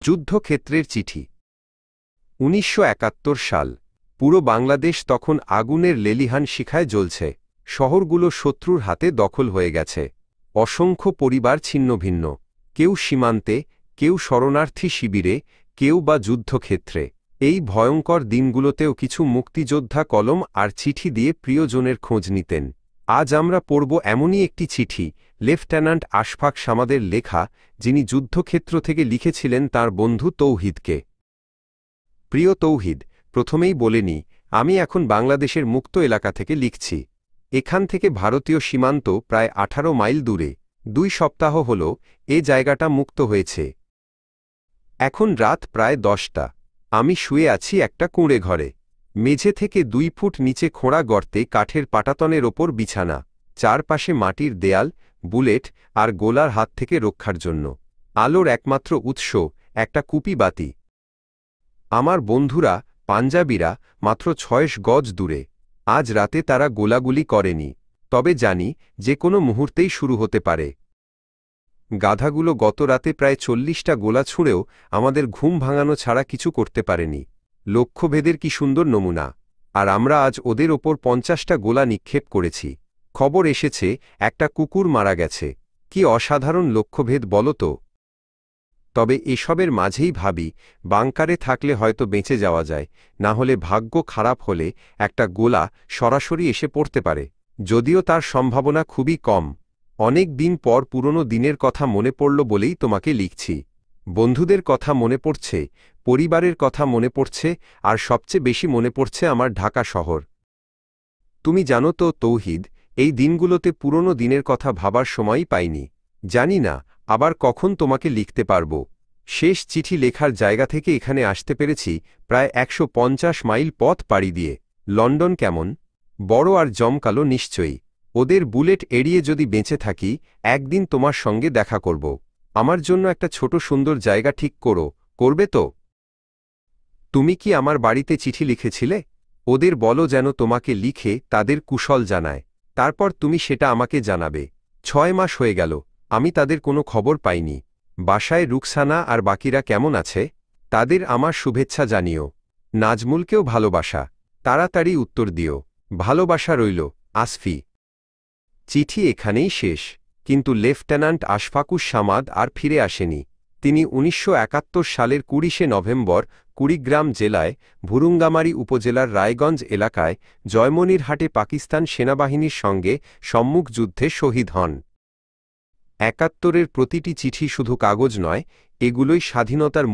যুদ্ধক্ষেত্রের চিঠি ১৯৭১ সাল পুরো বাংলাদেশ তখন আগুনের লেলিহান শিখায় জ্বলছে। শহরগুলো শত্রুর হাতে দখল হয়ে গেছে। অসংখ্য পরিবার ছিন্নভিন্ন, কেউ সীমান্তে, কেউ শরণার্থী শিবিরে, কেউ বা যুদ্ধক্ষেত্রে। এই ভয়ঙ্কর দিনগুলোতেও কিছু মুক্তিযোদ্ধা কলম আর চিঠি দিয়ে প্রিয়জনের খোঁজ নিতেন। আজ আমরা পড়ব এমনই একটি চিঠি, লেফটেন্যান্ট আশফাক সামাদের লেখা, যিনি যুদ্ধক্ষেত্র থেকে লিখেছিলেন তাঁর বন্ধু তৌহিদকে। প্রিয় তৌহিদ, প্রথমেই বলে নিই, আমি এখন বাংলাদেশের মুক্ত এলাকা থেকে লিখছি। এখান থেকে ভারতীয় সীমান্ত প্রায় ১৮ মাইল দূরে। ২ সপ্তাহ হল এ জায়গাটা মুক্ত হয়েছে। এখন রাত প্রায় ১০টা। আমি শুয়ে আছি একটা কুঁড়ে ঘরে। মেঝে থেকে ২ ফুট নিচে খোঁড়া গর্তে কাঠের পাটাতনের ওপর বিছানা, চারপাশে মাটির দেয়াল, বুলেট আর গোলার হাত থেকে রক্ষার জন্য আলোর একমাত্র উৎস একটা কুপি বাতি। আমার বন্ধুরা পাঞ্জাবিরা মাত্র ৬ গজ দূরে। আজ রাতে তারা গোলাগুলি করেনি, তবে জানি যে কোনো মুহূর্তেই শুরু হতে পারে। গাধাগুলো গত রাতে প্রায় ৪০টা গোলা ছুঁড়েও আমাদের ঘুম ভাঙানো ছাড়া কিছু করতে পারেনি। লক্ষ্যভেদের কি সুন্দর নমুনা। আর আমরা আজ ওদের ওপর ৫০টা গোলা নিক্ষেপ করেছি। খবর এসেছে একটা কুকুর মারা গেছে। কি অসাধারণ লক্ষ্যভেদ বলো তো। তবে এসবের মাঝেই ভাবি, বাংকারে থাকলে হয়তো বেঁচে যাওয়া যায়, না হলে ভাগ্য খারাপ হলে একটা গোলা সরাসরি এসে পড়তে পারে, যদিও তার সম্ভাবনা খুবই কম। অনেক দিন পর পুরনো দিনের কথা মনে পড়ল বলেই তোমাকে লিখছি। বন্ধুদের কথা মনে পড়ছে, পরিবারের কথা মনে পড়ছে, আর সবচেয়ে বেশি মনে পড়ছে আমার ঢাকা শহর। তুমি জানো তো তৌহিদ, এই দিনগুলোতে পুরনো দিনের কথা ভাবার সময়ই পাইনি। জানি না আবার কখন তোমাকে লিখতে পারব। শেষ চিঠি লেখার জায়গা থেকে এখানে আসতে পেরেছি প্রায় ১৫০ মাইল পথ পাড়ি দিয়ে। লন্ডন কেমন? বড় আর জমকালো নিশ্চয়ই। ওদের বুলেট এড়িয়ে যদি বেঁচে থাকি, একদিন তোমার সঙ্গে দেখা করব। আমার জন্য একটা ছোট সুন্দর জায়গা ঠিক করবে তো? তুমি কি আমার বাড়িতে চিঠি লিখেছিলে? ওদের বলো যেন তোমাকে লিখে তাদের কুশল জানায়। তারপর তুমি সেটা আমাকে জানাবে। ৬ মাস হয়ে গেল, আমি তাদের কোনো খবর পাইনি। বাসায় রুকসানা আর বাকিরা কেমন আছে? তাদের আমার শুভেচ্ছা জানিও। নাজমুলকেও ভালোবাসা। তাড়াতাড়ি উত্তর দিও। ভালোবাসা রইল, আসফি। চিঠি এখানেই শেষ, কিন্তু লেফটেন্যান্ট আশফাকুস সামাদ আর ফিরে আসেনি। তিনি ১৯৭১ সালের ২০শে নভেম্বর কুড়িগ্রাম জেলায় ভুরুঙ্গামারী উপজেলার রায়গঞ্জ এলাকায় জয়মনিরহাটে পাকিস্তান সেনাবাহিনীর সঙ্গে সম্মুখ যুদ্ধে শহীদ হন। ৭১-এর প্রতিটি চিঠি শুধু কাগজ নয়, এগুলোই স্বাধীনতার